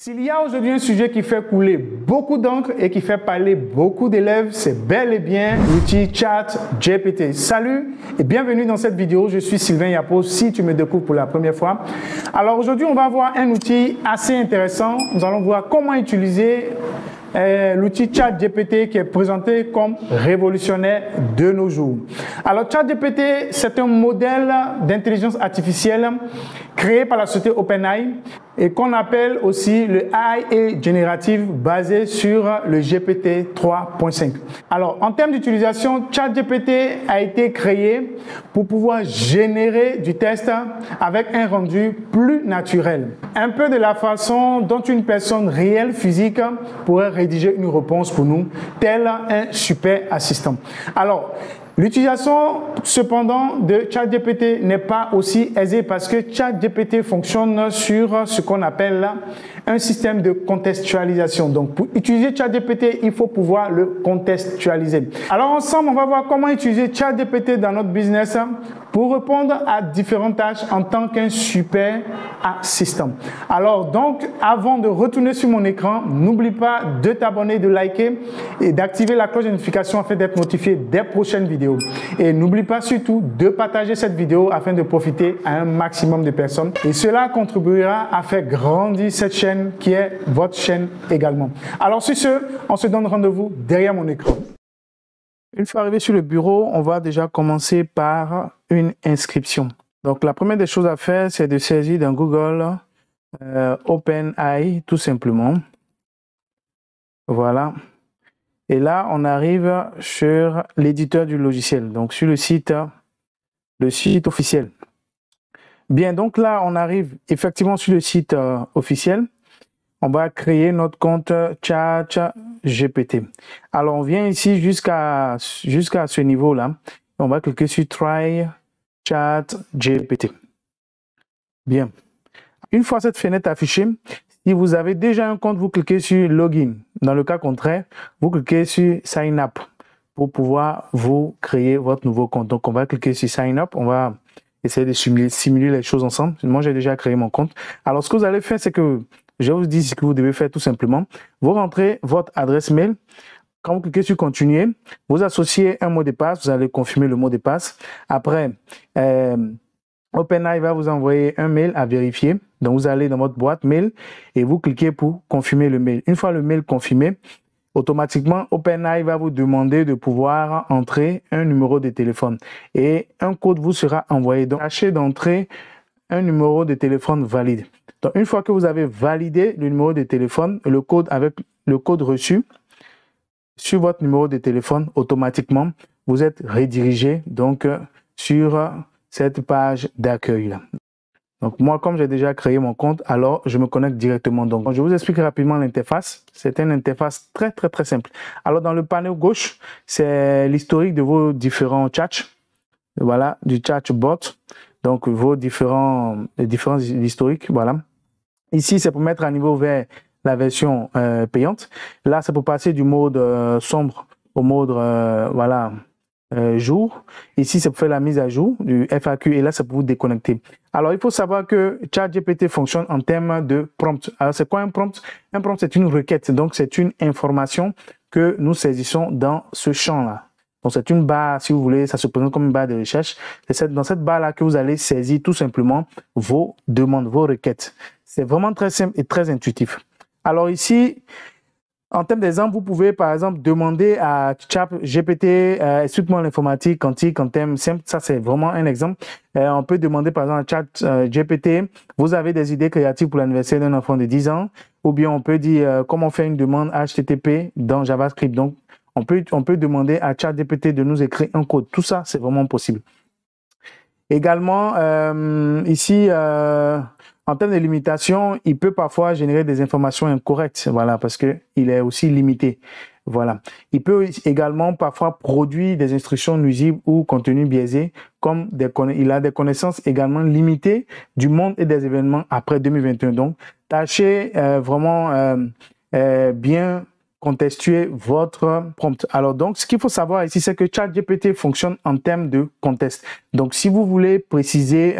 S'il y a aujourd'hui un sujet qui fait couler beaucoup d'encre et qui fait parler beaucoup d'élèves, c'est bel et bien l'outil ChatGPT. Salut et bienvenue dans cette vidéo. Je suis Sylvain Yapo, si tu me découvres pour la première fois. Alors aujourd'hui, on va voir un outil assez intéressant. Nous allons voir comment utiliser l'outil ChatGPT qui est présenté comme révolutionnaire de nos jours. Alors ChatGPT, c'est un modèle d'intelligence artificielle créé par la société OpenAI et qu'on appelle aussi le AI générative basé sur le GPT 3.5. Alors, en termes d'utilisation, ChatGPT a été créé pour pouvoir générer du texte avec un rendu plus naturel. Un peu de la façon dont une personne réelle, physique, pourrait rédiger une réponse pour nous, tel un super assistant. Alors, l'utilisation, cependant, de ChatGPT n'est pas aussi aisée parce que ChatGPT fonctionne sur ce qu'on appelle un système de contextualisation. Donc, pour utiliser ChatGPT, il faut pouvoir le contextualiser. Alors, ensemble, on va voir comment utiliser ChatGPT dans notre business pour répondre à différentes tâches en tant qu'un super assistant. Alors, donc, avant de retourner sur mon écran, n'oublie pas de t'abonner, de liker et d'activer la cloche de notification afin d'être notifié des prochaines vidéos. Et n'oublie pas surtout de partager cette vidéo afin de profiter à un maximum de personnes. Et cela contribuera à faire grandir cette chaîne qui est votre chaîne également. Alors sur ce, on se donne rendez-vous derrière mon écran. Une fois arrivé sur le bureau, on va déjà commencer par une inscription. Donc la première des choses à faire, c'est de saisir dans Google OpenAI tout simplement. Voilà. Et là, on arrive sur l'éditeur du logiciel, donc sur le site officiel. Bien, donc là, on arrive effectivement sur le site officiel. On va créer notre compte ChatGPT. Alors, on vient ici jusqu'à ce niveau-là. On va cliquer sur Try ChatGPT. Bien. Une fois cette fenêtre affichée, si vous avez déjà un compte, vous cliquez sur Login. Dans le cas contraire, vous cliquez sur Sign Up pour pouvoir vous créer votre nouveau compte. Donc, on va cliquer sur Sign Up. On va essayer de simuler les choses ensemble. Moi, j'ai déjà créé mon compte. Alors, ce que vous allez faire, c'est que je vous dis ce que vous devez faire tout simplement. Vous rentrez votre adresse mail. Quand vous cliquez sur Continuer, vous associez un mot de passe. Vous allez confirmer le mot de passe. Après, OpenAI va vous envoyer un mail à vérifier. Donc, vous allez dans votre boîte mail et vous cliquez pour confirmer le mail. Une fois le mail confirmé, automatiquement, OpenAI va vous demander de pouvoir entrer un numéro de téléphone et un code vous sera envoyé. Donc, tâchez d'entrer un numéro de téléphone valide. Donc, une fois que vous avez validé le numéro de téléphone, le code avec le code reçu sur votre numéro de téléphone, automatiquement, vous êtes redirigé donc sur cette page d'accueil là. Donc moi, comme j'ai déjà créé mon compte, alors je me connecte directement. Donc je vous explique rapidement l'interface. C'est une interface très simple. Alors dans le panneau gauche, c'est l'historique de vos différents chats. Voilà, du chatbot. Donc vos différents historiques. Voilà. Ici, c'est pour mettre à niveau vers la version payante. Là, c'est pour passer du mode sombre au mode voilà. Jour. Ici, c'est pour faire la mise à jour du FAQ et là, c'est pour vous déconnecter. Alors, il faut savoir que ChatGPT fonctionne en termes de prompt. Alors, c'est quoi un prompt? Un prompt, c'est une requête. Donc, c'est une information que nous saisissons dans ce champ-là. Donc, c'est une barre, si vous voulez, ça se présente comme une barre de recherche. C'est dans cette barre-là que vous allez saisir tout simplement vos demandes, vos requêtes. C'est vraiment très simple et très intuitif. Alors ici, en termes d'exemple, vous pouvez par exemple demander à ChatGPT, explique-moi l'informatique quantique en termes simples. Ça, c'est vraiment un exemple. On peut demander par exemple à ChatGPT, vous avez des idées créatives pour l'anniversaire d'un enfant de 10 ans? Ou bien on peut dire comment faire une demande HTTP dans JavaScript. Donc, on peut demander à ChatGPT de nous écrire un code. Tout ça, c'est vraiment possible. Également, ici, en termes de limitation, il peut parfois générer des informations incorrectes, voilà, parce que il est aussi limité. Voilà. Il peut également parfois produire des instructions nuisibles ou contenu biaisé, comme il a des connaissances également limitées du monde et des événements après 2021. Donc, tâchez vraiment bien contextuer votre prompt. Alors donc, ce qu'il faut savoir ici, c'est que ChatGPT fonctionne en termes de contexte. Donc, si vous voulez préciser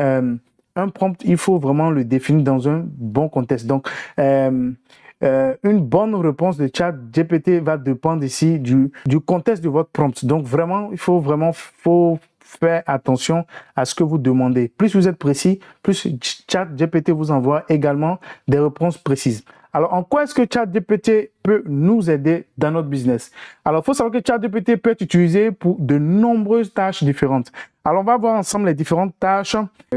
un prompt, il faut vraiment le définir dans un bon contexte. Donc, une bonne réponse de ChatGPT va dépendre ici du contexte de votre prompt. Donc, vraiment, il faut faire attention à ce que vous demandez. Plus vous êtes précis, plus ChatGPT vous envoie également des réponses précises. Alors, en quoi est-ce que ChatGPT peut nous aider dans notre business? Alors, il faut savoir que ChatGPT peut être utilisé pour de nombreuses tâches différentes. Alors, on va voir ensemble les différentes tâches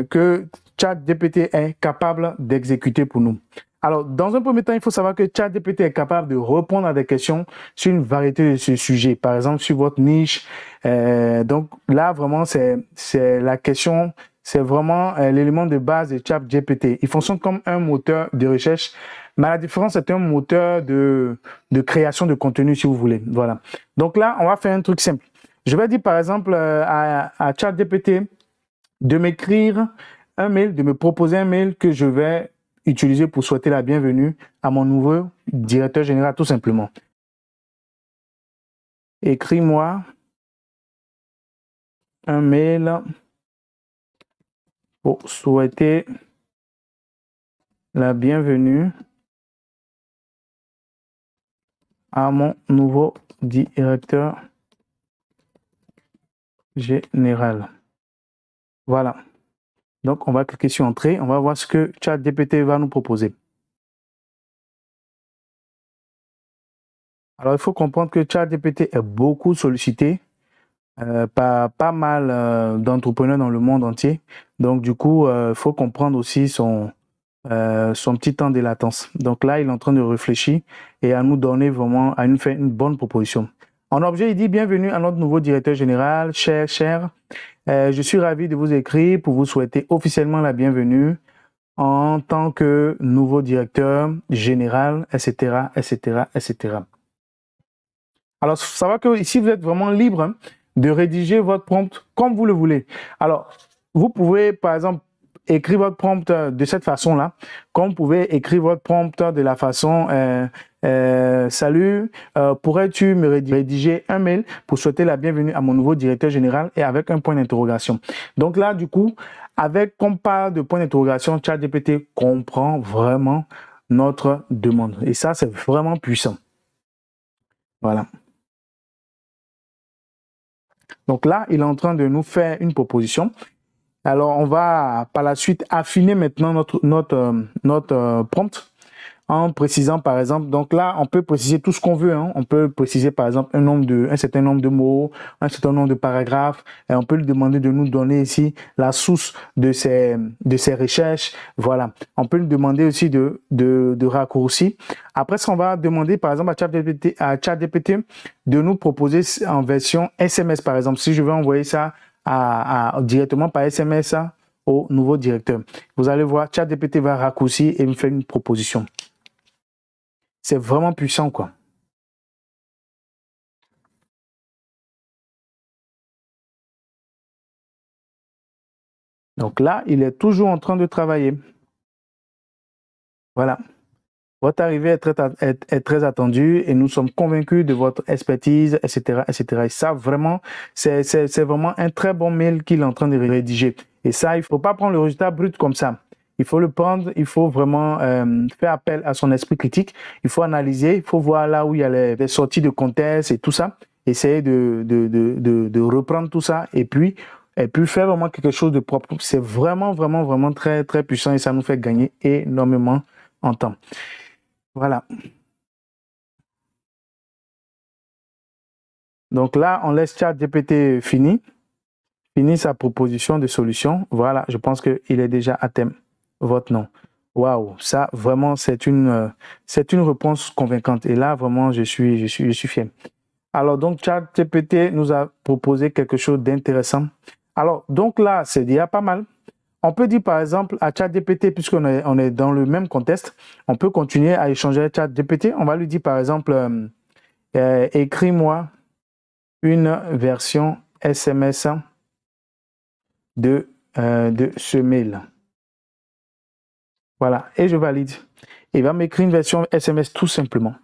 que ChatGPT est capable d'exécuter pour nous. Alors, dans un premier temps, il faut savoir que ChatGPT est capable de répondre à des questions sur une variété de ce sujet. Par exemple, sur votre niche. Donc là, vraiment, c'est la question, c'est vraiment l'élément de base de ChatGPT. Il fonctionne comme un moteur de recherche, mais la différence, c'est un moteur de création de contenu, si vous voulez. Voilà. Donc là, on va faire un truc simple. Je vais dire, par exemple, à ChatGPT de m'écrire un mail, de me proposer un mail que je vais utiliser pour souhaiter la bienvenue à mon nouveau directeur général, tout simplement. Écris-moi un mail pour souhaiter la bienvenue à mon nouveau directeur général. Voilà. Donc, on va cliquer sur Entrée. On va voir ce que ChatGPT va nous proposer. Alors, il faut comprendre que ChatGPT est beaucoup sollicité par pas mal d'entrepreneurs dans le monde entier. Donc, du coup, il faut comprendre aussi son petit temps de latence. Donc là, il est en train de réfléchir et à nous donner vraiment, à nous faire une bonne proposition. En objet, il dit: bienvenue à notre nouveau directeur général, cher. Je suis ravi de vous écrire pour vous souhaiter officiellement la bienvenue en tant que nouveau directeur général, etc., etc., etc. Alors, ça va que ici, vous êtes vraiment libre de rédiger votre prompt comme vous le voulez. Alors, vous pouvez, par exemple, écrire votre prompt de cette façon-là, comme vous pouvez écrire votre prompt de la façon salut, pourrais-tu me rédiger un mail pour souhaiter la bienvenue à mon nouveau directeur général et avec un point d'interrogation. Donc là, du coup, avec qu'on parle de point d'interrogation, ChatGPT comprend vraiment notre demande. Et ça, c'est vraiment puissant. Voilà. Donc là, il est en train de nous faire une proposition. Alors, on va par la suite affiner maintenant notre prompt en précisant, par exemple, donc là, on peut préciser tout ce qu'on veut. On peut préciser, par exemple, un certain nombre de mots, un certain nombre de paragraphes. Et on peut lui demander de nous donner ici la source de ses recherches. Voilà. On peut lui demander aussi de raccourcis. Après, ce qu'on va demander, par exemple, à ChatGPT de nous proposer en version SMS, par exemple. Si je veux envoyer ça directement par SMS au nouveau directeur. Vous allez voir, ChatGPT va raccourcir et me faire une proposition. C'est vraiment puissant, quoi. Donc là, il est toujours en train de travailler. Voilà. Votre arrivée est très attendue et nous sommes convaincus de votre expertise, etc., etc. Et ça, vraiment, c'est vraiment un très bon mail qu'il est en train de rédiger. Et ça, il ne faut pas prendre le résultat brut comme ça. Il faut le prendre, il faut vraiment faire appel à son esprit critique. Il faut analyser, il faut voir là où il y a les sorties de contexte et tout ça. Essayer de reprendre tout ça et puis faire vraiment quelque chose de propre. C'est vraiment, vraiment, vraiment très, très puissant et ça nous fait gagner énormément en temps. Voilà. Donc là, on laisse ChatGPT finir sa proposition de solution. Voilà, je pense qu'il est déjà à thème. Votre nom. Waouh, ça vraiment, c'est une réponse convaincante. Et là, vraiment, je suis fier. Alors, donc, ChatGPT nous a proposé quelque chose d'intéressant. Alors, donc là, c'est déjà pas mal. On peut dire, par exemple, à ChatGPT, puisqu'on est dans le même contexte, on peut continuer à échanger avec ChatGPT. On va lui dire, par exemple, écris-moi une version SMS de ce mail. Voilà, et je valide. Il va m'écrire une version SMS tout simplement.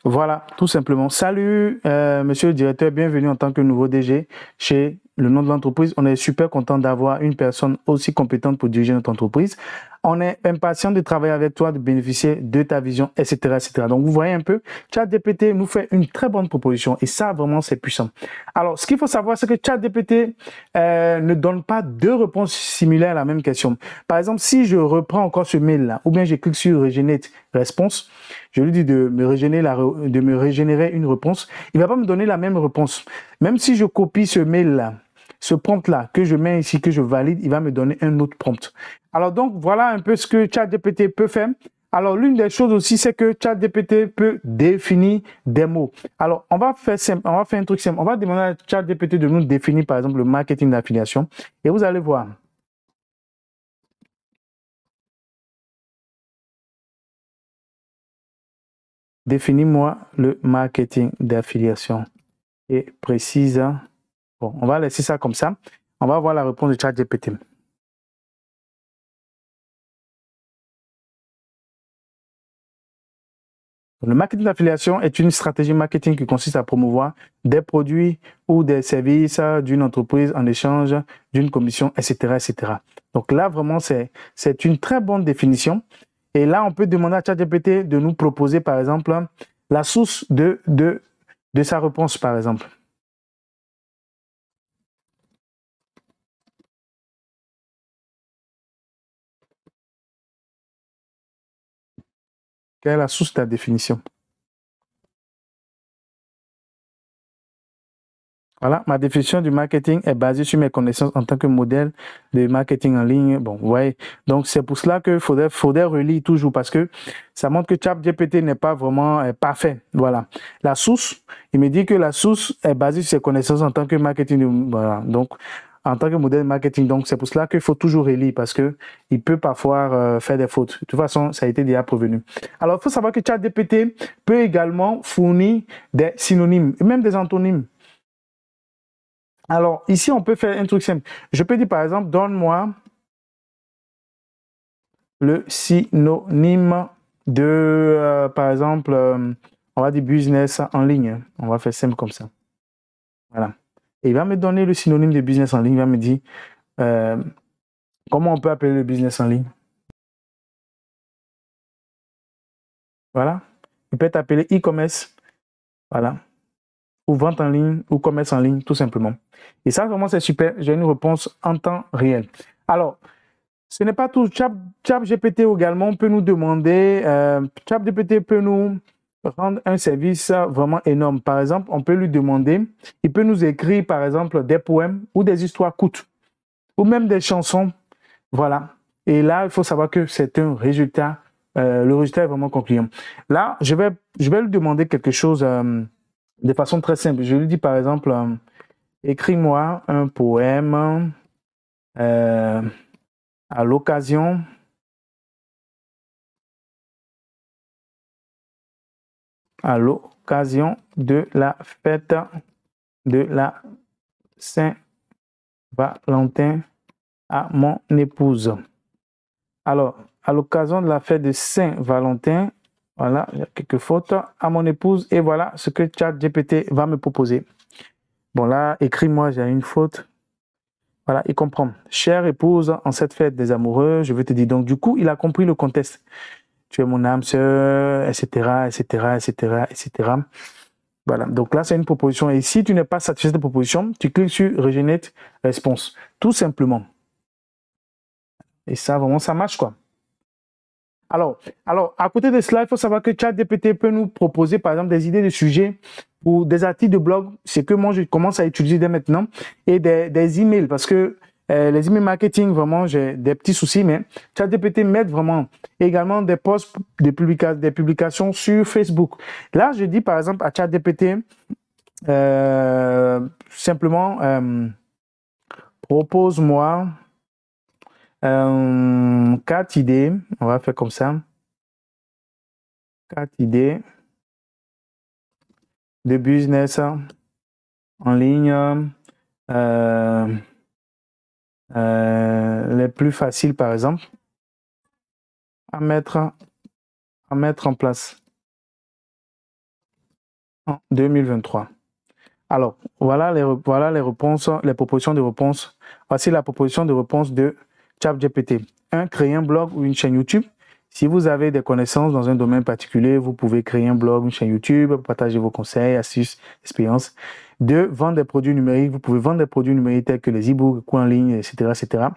Voilà, tout simplement. Salut, monsieur le directeur, bienvenue en tant que nouveau DG chez le nom de l'entreprise. On est super content d'avoir une personne aussi compétente pour diriger notre entreprise. On est impatient de travailler avec toi, de bénéficier de ta vision, etc., etc. Donc, vous voyez un peu, ChatGPT nous fait une très bonne proposition et ça, vraiment, c'est puissant. Alors, ce qu'il faut savoir, c'est que ChatGPT ne donne pas deux réponses similaires à la même question. Par exemple, si je reprends encore ce mail-là, ou bien je clique sur Regenerate Response, je lui dis de me régénérer une réponse, il ne va pas me donner la même réponse. Même si je copie ce mail-là, ce prompt-là, que je mets ici, que je valide, il va me donner un autre prompt. Alors donc, voilà un peu ce que ChatGPT peut faire. Alors, l'une des choses aussi, c'est que ChatGPT peut définir des mots. Alors, on va faire simple, on va faire un truc simple. On va demander à ChatGPT de nous définir, par exemple, le marketing d'affiliation. Et vous allez voir. Définis-moi le marketing d'affiliation. Et précise. Bon, on va laisser ça comme ça. On va voir la réponse de ChatGPT. Le marketing d'affiliation est une stratégie marketing qui consiste à promouvoir des produits ou des services d'une entreprise en échange d'une commission, etc., etc. Donc là, vraiment, c'est une très bonne définition. Et là, on peut demander à ChatGPT de nous proposer, par exemple, la source de sa réponse, par exemple. Quelle est la source de la définition? Voilà, ma définition du marketing est basée sur mes connaissances en tant que modèle de marketing en ligne. Bon, vous voyez. Donc, c'est pour cela qu'il faudrait relire toujours parce que ça montre que ChatGPT n'est pas vraiment parfait. Voilà. La source, il me dit que la source est basée sur ses connaissances en tant que marketing. Voilà. Donc, en tant que modèle marketing. Donc, c'est pour cela qu'il faut toujours relire parce que il peut parfois faire des fautes. De toute façon, ça a été déjà prévenu. Alors, il faut savoir que ChatGPT peut également fournir des synonymes et même des antonymes. Alors, ici, on peut faire un truc simple. Je peux dire, par exemple, donne-moi le synonyme de, par exemple, on va dire business en ligne. On va faire simple comme ça. Voilà. Et il va me donner le synonyme de business en ligne. Il va me dire, euh, comment on peut appeler le business en ligne. Voilà. Il peut être appelé e-commerce. Voilà. Ou vente en ligne, ou commerce en ligne, tout simplement. Et ça, vraiment, c'est super. J'ai une réponse en temps réel. Alors, ce n'est pas tout. ChatGPT également peut nous demander, ChatGPT peut nous rendre un service vraiment énorme. Par exemple, on peut lui demander, il peut nous écrire par exemple des poèmes ou des histoires courtes ou même des chansons. Voilà. Et là, il faut savoir que c'est un résultat. Le résultat est vraiment concluant. Là, je vais lui demander quelque chose de façon très simple. Je lui dis par exemple, écris-moi un poème à l'occasion de la fête de la Saint-Valentin à mon épouse. Alors, à l'occasion de la fête de Saint-Valentin, voilà, il y a quelques fautes à mon épouse et voilà ce que ChatGPT va me proposer. Bon là, écris-moi, j'ai une faute. Voilà, il comprend. Chère épouse, en cette fête des amoureux, je veux te dire. Donc du coup, il a compris le contexte. Tu es mon âme sœur, etc., etc., etc., etc. Voilà, donc là, c'est une proposition. Et si tu n'es pas satisfait de cette proposition, tu cliques sur Regenerate Response, tout simplement. Et ça, vraiment, ça marche, quoi. Alors, à côté de cela, il faut savoir que ChatGPT peut nous proposer, par exemple, des idées de sujets ou des articles de blog. C'est que moi, je commence à utiliser dès maintenant. Et des emails, parce que les emails marketing, vraiment, j'ai des petits soucis, mais ChatGPT m'aide vraiment. Et également des posts, des publications sur Facebook. Là, je dis, par exemple, à ChatGPT, simplement, propose-moi 4 idées. On va faire comme ça. 4 idées de business en ligne les plus faciles, par exemple, à mettre en place. en 2023. Alors, voilà les réponses, les propositions de réponse. Voici la proposition de réponse de ChatGPT. 1. Créer un blog ou une chaîne YouTube. Si vous avez des connaissances dans un domaine particulier, vous pouvez créer un blog, une chaîne YouTube, partager vos conseils, astuces, expériences. 2. Vendre des produits numériques. Vous pouvez vendre des produits numériques tels que les e-books, cours en ligne, etc., etc.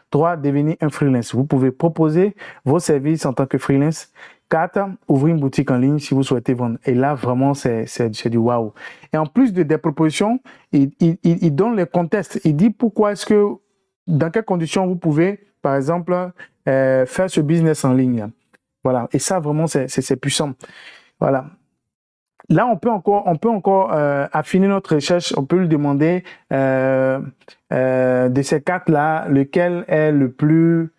3. Devenir un freelance. Vous pouvez proposer vos services en tant que freelance. 4. Ouvrir une boutique en ligne si vous souhaitez vendre. Et là, vraiment, c'est du waouh. Et en plus des propositions, il donne les contextes. Il dit pourquoi est-ce que, dans quelles conditions vous pouvez, par exemple, faire ce business en ligne. Voilà. Et ça, vraiment, c'est puissant. Voilà. Là, on peut encore affiner notre recherche. On peut lui demander de ces quatre-là, lequel est le plus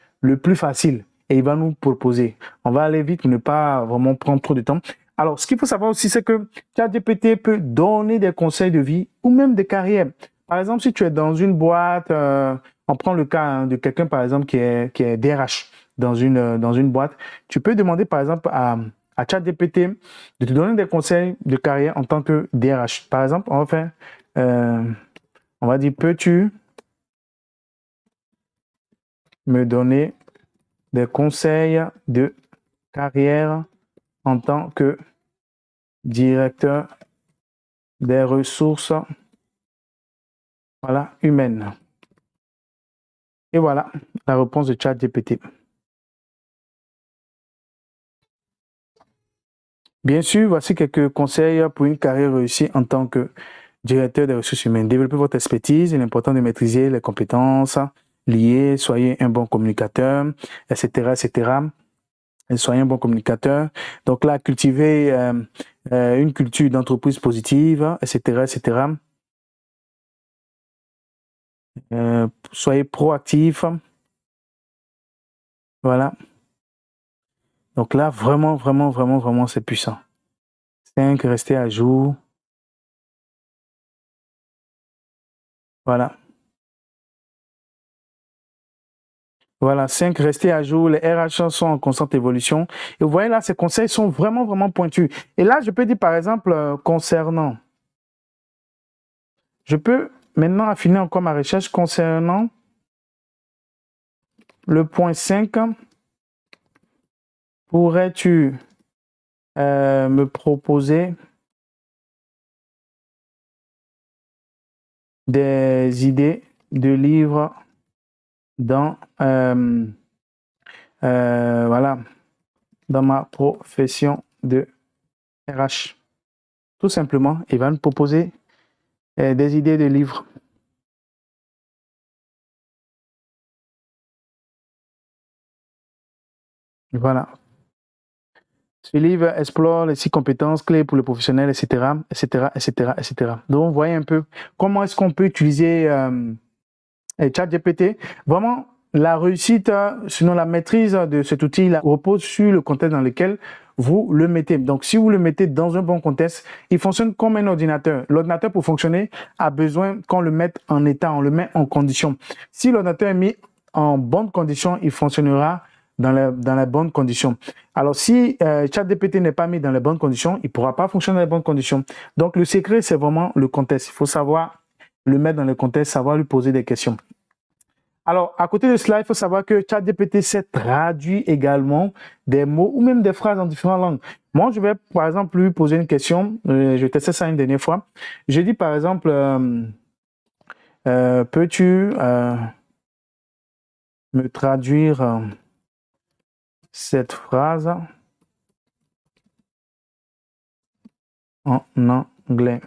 facile. Et il va nous proposer. On va aller vite pour ne pas vraiment prendre trop de temps. Alors, ce qu'il faut savoir aussi, c'est que ChatGPT peut donner des conseils de vie ou même de carrière. Par exemple, si tu es dans une boîte, on prend le cas de quelqu'un, par exemple, qui est DRH dans une boîte, tu peux demander, par exemple, à ChatGPT de te donner des conseils de carrière en tant que DRH. Par exemple, on va dire, peux-tu me donner des conseils de carrière en tant que directeur des ressources, voilà, humaines. Et voilà la réponse de ChatGPT. Bien sûr, voici quelques conseils pour une carrière réussie en tant que directeur des ressources humaines. Développez votre expertise. Il est important de maîtriser les compétences liées. Soyez un bon communicateur, etc., etc. Soyez un bon communicateur. Donc là, cultivez une culture d'entreprise positive, etc., etc. Soyez proactif. Voilà. Donc là, vraiment, vraiment, vraiment, vraiment, c'est puissant. 5, restez à jour. Voilà. Voilà, 5, restez à jour. Les RH sont en constante évolution. Et vous voyez là, ces conseils sont vraiment, vraiment pointus. Et là, je peux dire, par exemple, concernant, je peux maintenant affiner encore ma recherche concernant le point 5. Pourrais-tu me proposer des idées de livres dans, voilà, dans ma profession de RH? Tout simplement, il va nous proposer des idées de livres. Voilà. Ce livre explore les 6 compétences clés pour les professionnels, etc., etc., etc., etc. Donc, vous voyez un peu comment est-ce qu'on peut utiliser ChatGPT. Vraiment, la réussite, sinon la maîtrise de cet outil repose sur le contexte dans lequel vous le mettez. Donc, si vous le mettez dans un bon contexte, il fonctionne comme un ordinateur. L'ordinateur, pour fonctionner, a besoin qu'on le mette en état, on le met en condition. Si l'ordinateur est mis en bonne condition, il fonctionnera dans les bonnes conditions. Alors, si ChatGPT n'est pas mis dans les bonnes conditions, il ne pourra pas fonctionner dans les bonnes conditions. Donc, le secret, c'est vraiment le contexte. Il faut savoir le mettre dans le contexte, savoir lui poser des questions. Alors, à côté de cela, il faut savoir que ChatGPT sait traduire également des mots ou même des phrases en différentes langues. Moi, je vais, par exemple, lui poser une question. Je testais ça une dernière fois. Je dis, par exemple, peux-tu me traduire cette phrase en anglais?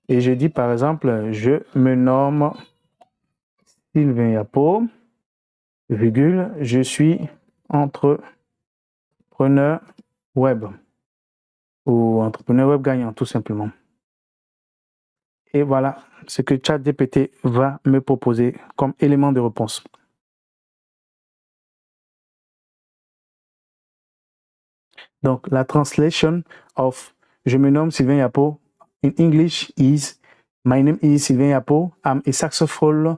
Et je dis, par exemple, je me nomme Sylvain Yapo, virgule, je suis entrepreneur web ou entrepreneur web gagnant, tout simplement. Et voilà ce que ChatGPT va me proposer comme élément de réponse. Donc, la translation of je me nomme Sylvain Yapo in English is my name is Sylvain Yapo. I'm a successful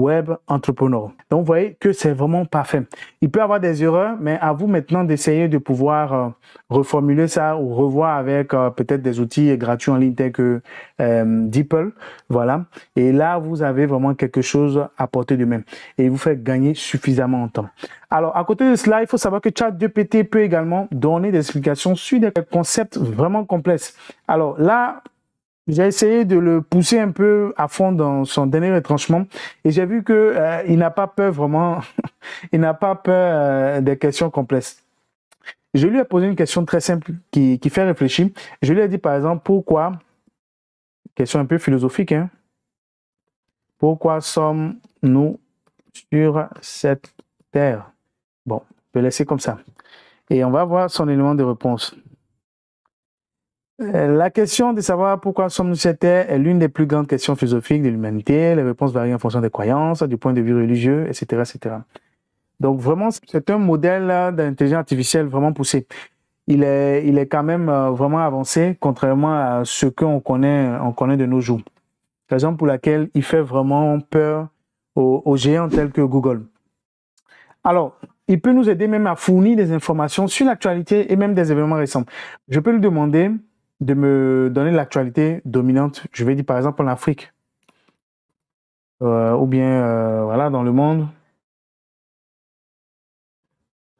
web entrepreneur. Donc, vous voyez que c'est vraiment parfait. Il peut y avoir des erreurs, mais à vous maintenant d'essayer de pouvoir reformuler ça ou revoir avec peut-être des outils gratuits en ligne tels que DeepL. Voilà. Et là, vous avez vraiment quelque chose à portée de main et il vous fait gagner suffisamment en temps. Alors, à côté de cela, il faut savoir que ChatGPT peut également donner des explications sur des concepts vraiment complexes. Alors là, j'ai essayé de le pousser un peu à fond dans son dernier retranchement et j'ai vu que il n'a pas peur vraiment, il n'a pas peur des questions complexes. Je lui ai posé une question très simple qui fait réfléchir. Je lui ai dit par exemple pourquoi, question un peu philosophique, hein, pourquoi sommes-nous sur cette terre? Bon, je vais laisser comme ça. Et on va voir son élément de réponse. La question de savoir pourquoi sommes-nous sur Terre est l'une des plus grandes questions philosophiques de l'humanité. Les réponses varient en fonction des croyances, du point de vue religieux, etc., etc. Donc vraiment, c'est un modèle d'intelligence artificielle vraiment poussé. Il est quand même vraiment avancé, contrairement à ce qu'on connaît de nos jours. Raison pour laquelle il fait vraiment peur aux géants tels que Google. Alors, il peut nous aider même à fournir des informations sur l'actualité et même des événements récents. Je peux lui demander de me donner l'actualité dominante, je vais dire par exemple en Afrique, ou bien voilà, dans le monde.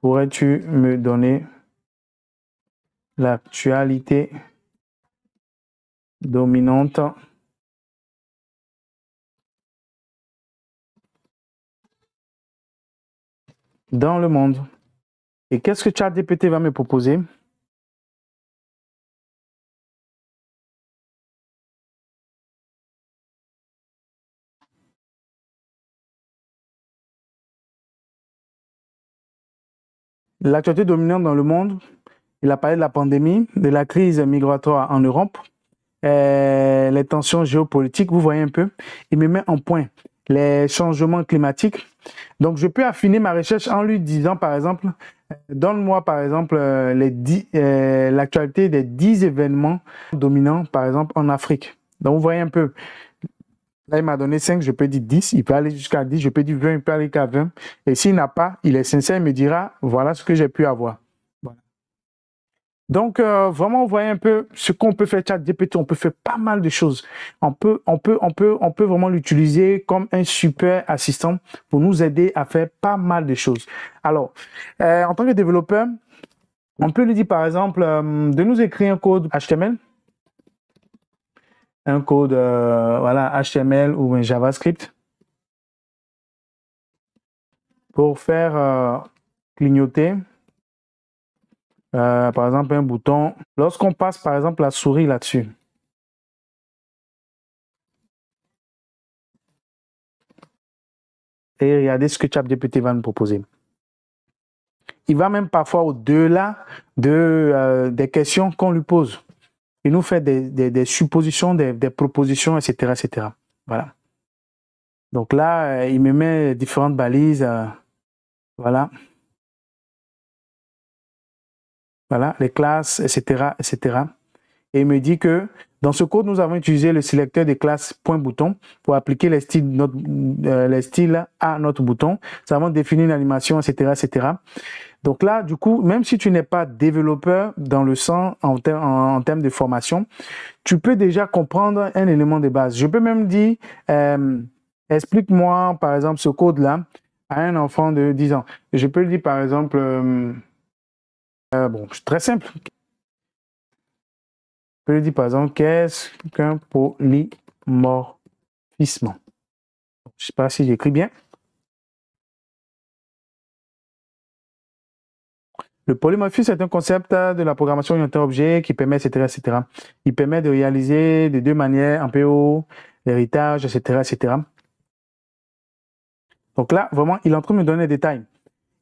Pourrais-tu me donner l'actualité dominante dans le monde? Et qu'est-ce que ChatGPT va me proposer? L'actualité dominante dans le monde, il a parlé de la pandémie, de la crise migratoire en Europe, les tensions géopolitiques, vous voyez un peu. Il me met en point les changements climatiques. Donc, je peux affiner ma recherche en lui disant, par exemple, donne-moi, par exemple, l'actualité des 10 événements dominants, par exemple, en Afrique. Donc, vous voyez un peu. Là, il m'a donné 5, je peux dire 10, il peut aller jusqu'à 10, je peux dire 20, il peut aller jusqu'à 20. Et s'il n'a pas, il est sincère, il me dira, voilà ce que j'ai pu avoir. Voilà. Donc, vraiment, vous voyez un peu ce qu'on peut faire ChatGPT, on peut faire pas mal de choses. On peut vraiment l'utiliser comme un super assistant pour nous aider à faire pas mal de choses. Alors, en tant que développeur, on peut lui dire, par exemple, de nous écrire un code HTML, voilà, HTML ou un JavaScript pour faire clignoter, par exemple, un bouton. Lorsqu'on passe, par exemple, la souris là-dessus, et regardez ce que ChatGPT va nous proposer. Il va même parfois au-delà des questions qu'on lui pose. Il nous fait des suppositions, des propositions, etc., etc. Voilà. Donc là, il me met différentes balises. Voilà. Voilà, les classes, etc., etc. Et il me dit que dans ce code, nous avons utilisé le sélecteur des classes point bouton pour appliquer les styles à notre bouton. Nous avons défini une animation, etc., etc. Donc là, du coup, même si tu n'es pas développeur dans le sens en termes de formation, tu peux déjà comprendre un élément de base. Je peux même dire, explique-moi, par exemple, ce code-là à un enfant de 10 ans. Je peux lui dire, par exemple, bon, c'est très simple. Je peux lui dire, par exemple, qu'est-ce qu'un polymorphisme? Je ne sais pas si j'écris bien. Le polymorphisme est un concept de la programmation orientée-objet qui permet, etc., etc. Il permet de réaliser de deux manières, en PO, l'héritage, etc., etc. Donc là, vraiment, il est en train de me donner des détails.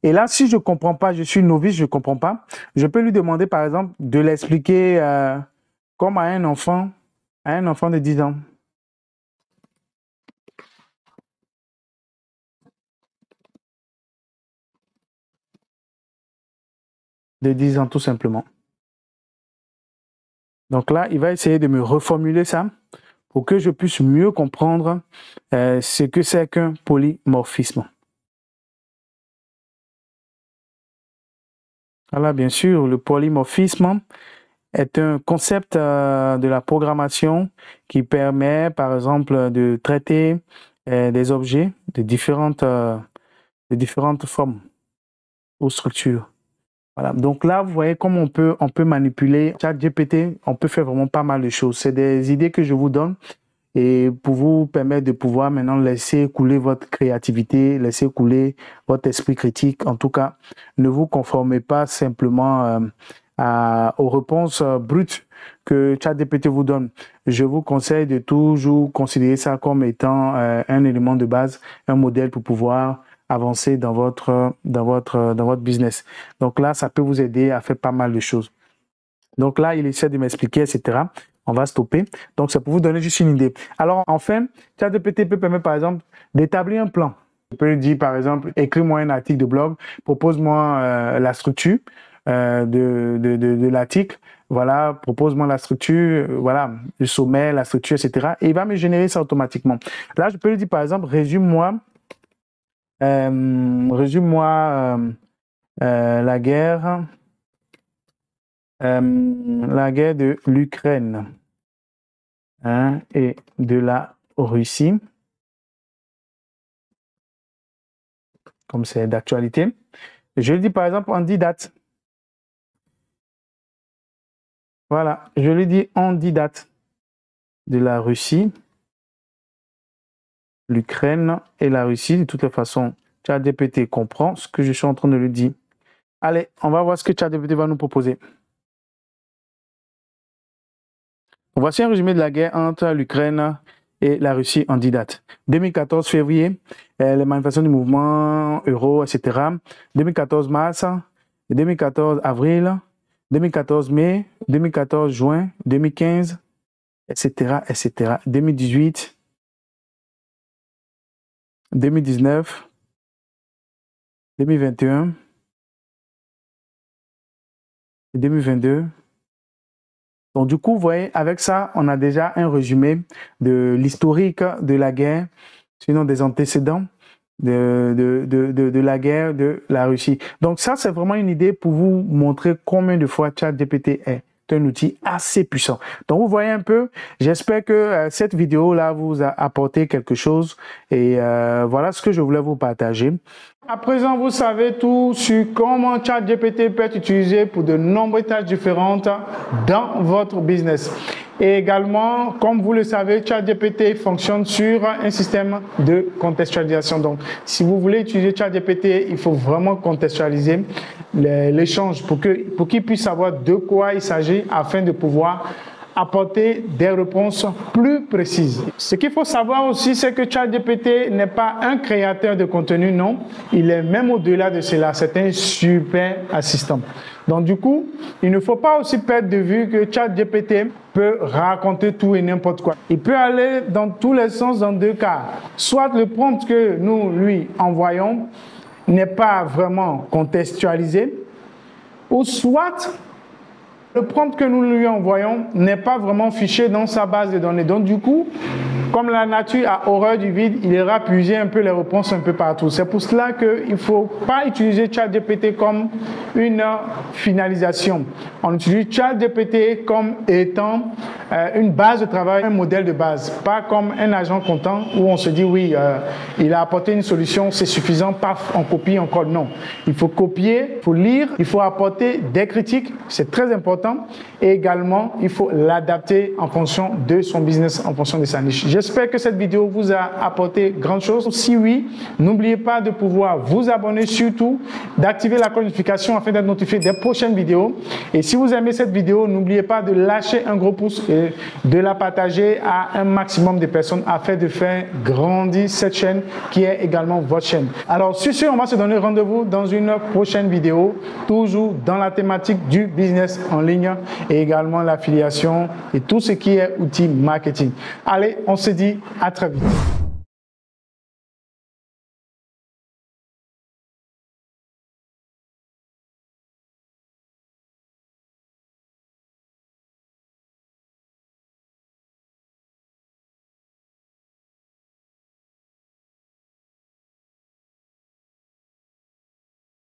Et là, si je ne comprends pas, je suis novice, je ne comprends pas, je peux lui demander, par exemple, de l'expliquer comme à un enfant de 10 ans. De 10 ans, tout simplement. Donc là, il va essayer de me reformuler ça pour que je puisse mieux comprendre ce que c'est qu'un polymorphisme. Voilà, bien sûr, le polymorphisme est un concept de la programmation qui permet, par exemple, de traiter des objets de différentes formes ou structures. Voilà. Donc là, vous voyez comment on peut manipuler ChatGPT, on peut faire vraiment pas mal de choses. C'est des idées que je vous donne et pour vous permettre de pouvoir maintenant laisser couler votre créativité, laisser couler votre esprit critique. En tout cas, ne vous conformez pas simplement aux réponses brutes que ChatGPT vous donne. Je vous conseille de toujours considérer ça comme étant un élément de base, un modèle pour pouvoir avancer dans votre business. Donc là, ça peut vous aider à faire pas mal de choses. Donc là, il essaie de m'expliquer, etc. On va stopper. Donc, c'est pour vous donner juste une idée. Alors, enfin, ChatGPT peut permettre, par exemple, d'établir un plan. Je peux lui dire, par exemple, écris-moi un article de blog, propose-moi la structure de l'article. Voilà, propose-moi la structure, voilà, le sommet, la structure, etc. Et il va me générer ça automatiquement. Là, je peux lui dire, par exemple, résume-moi la guerre de l'Ukraine et de la Russie, comme c'est d'actualité. Je lui dis par exemple en 10 dates. Voilà, je lui dis en 10 dates de la Russie, l'Ukraine et la Russie. De toutes les façons, ChatGPT comprend ce que je suis en train de lui dire. Allez, on va voir ce que ChatGPT va nous proposer. Voici un résumé de la guerre entre l'Ukraine et la Russie en 10 dates. 2014 février, les manifestations du mouvement euro, etc. 2014 mars, 2014 avril, 2014 mai, 2014 juin, 2015, etc., etc. 2018, 2019, 2021 et 2022. Donc, du coup, vous voyez, avec ça, on a déjà un résumé de l'historique de la guerre, sinon des antécédents de la guerre de la Russie. Donc, ça, c'est vraiment une idée pour vous montrer combien de fois ChatGPT est un outil assez puissant. Donc, vous voyez un peu, j'espère que cette vidéo-là vous a apporté quelque chose et voilà ce que je voulais vous partager. À présent, vous savez tout sur comment ChatGPT peut être utilisé pour de nombreuses tâches différentes dans votre business. Et également, comme vous le savez, ChatGPT fonctionne sur un système de contextualisation. Donc, si vous voulez utiliser ChatGPT, il faut vraiment contextualiser l'échange pour qu'il puisse savoir de quoi il s'agit afin de pouvoir apporter des réponses plus précises. Ce qu'il faut savoir aussi, c'est que ChatGPT n'est pas un créateur de contenu, non. Il est même au-delà de cela. C'est un super assistant. Donc du coup, il ne faut pas aussi perdre de vue que ChatGPT peut raconter tout et n'importe quoi. Il peut aller dans tous les sens dans deux cas. Soit le prompt que nous lui envoyons n'est pas vraiment contextualisé, ou soit le prompt que nous lui envoyons n'est pas vraiment fiché dans sa base de données. Donc du coup, comme la nature a horreur du vide, il ira puiser un peu les réponses un peu partout. C'est pour cela qu'il ne faut pas utiliser ChatGPT comme une finalisation. On utilise ChatGPT comme étant une base de travail, un modèle de base, pas comme un agent comptant où on se dit oui, il a apporté une solution, c'est suffisant, paf, on copie, on colle. Non, il faut copier, il faut lire, il faut apporter des critiques, c'est très important. Et également, il faut l'adapter en fonction de son business, en fonction de sa niche. J'espère que cette vidéo vous a apporté grand chose. Si oui, n'oubliez pas de pouvoir vous abonner, surtout d'activer la notification afin d'être notifié des prochaines vidéos. Et si vous aimez cette vidéo, n'oubliez pas de lâcher un gros pouce et de la partager à un maximum de personnes afin de faire grandir cette chaîne qui est également votre chaîne. Alors sur ce, on va se donner rendez-vous dans une prochaine vidéo, toujours dans la thématique du business en ligne et également l'affiliation et tout ce qui est outils marketing. Allez, on se dit à très vite.